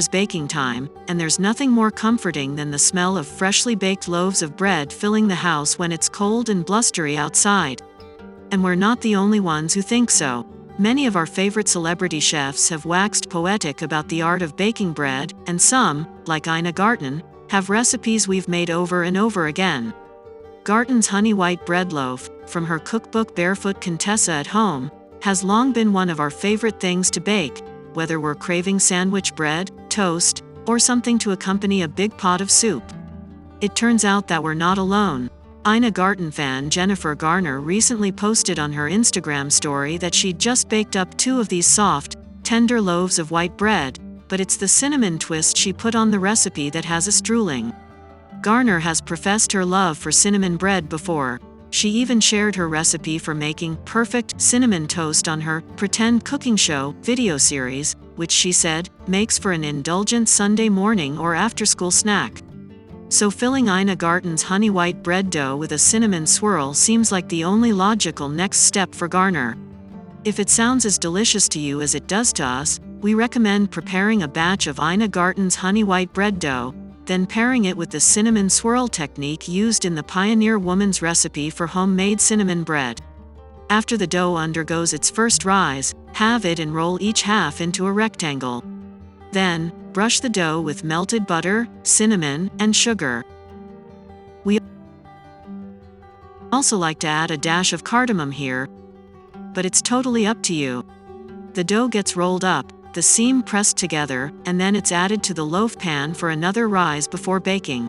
is baking time, and there's nothing more comforting than the smell of freshly baked loaves of bread filling the house when it's cold and blustery outside. And we're not the only ones who think so. Many of our favorite celebrity chefs have waxed poetic about the art of baking bread, and some, like Garten, have recipes we've made over and over again. Garten's honey white bread loaf, from her cookbook Barefoot Contessa at Home, has long been one of our favorite things to bake, whether we're craving sandwich bread, toast, or something to accompany a big pot of soup. It turns out that we're not alone. Garten fan Jennifer Garner recently posted on her Instagram story that she'd just baked up 2 of these soft, tender loaves of white bread, but it's the cinnamon twist she put on the recipe that has us drooling. Garner has professed her love for cinnamon bread before. She even shared her recipe for making perfect cinnamon toast on her Pretend Cooking Show video series, which she said makes for an indulgent Sunday morning or after-school snack. So filling Garten's honey white bread dough with a cinnamon swirl seems like the only logical next step for Garner. If it sounds as delicious to you as it does to us, we recommend preparing a batch of Garten's honey white bread dough, then pairing it with the cinnamon swirl technique used in the Pioneer Woman's recipe for homemade cinnamon bread. After the dough undergoes its first rise, halve it and roll each half into a rectangle. Then, brush the dough with melted butter, cinnamon, and sugar. We also like to add a dash of cardamom here, but it's totally up to you. The dough gets rolled up, the seam pressed together, and then it's added to the loaf pan for another rise before baking.